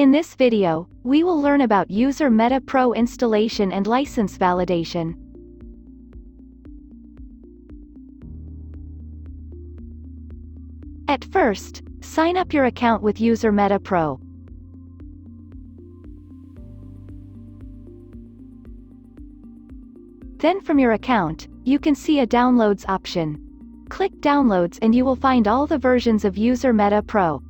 In this video, we will learn about User Meta Pro installation and license validation. At first, sign up your account with User Meta Pro. Then from your account, you can see a Downloads option. Click Downloads and you will find all the versions of User Meta Pro.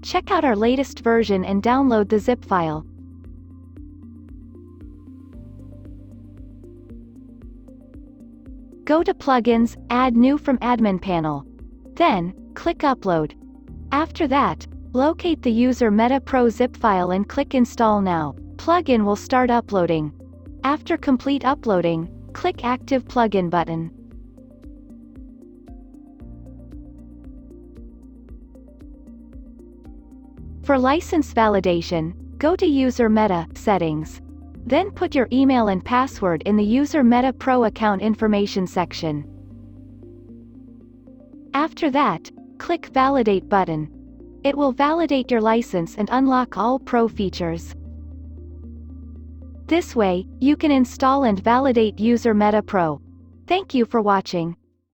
Check out our latest version and download the zip file. Go to Plugins, Add New from Admin Panel. Then, click Upload. After that, locate the User Meta Pro zip file and click Install Now. Plugin will start uploading. After complete uploading, click Active Plugin button. For license validation, go to User Meta Settings. Then put your email and password in the User Meta Pro account information section. After that, click Validate button. It will validate your license and unlock all Pro features. This way, you can install and validate User Meta Pro. Thank you for watching.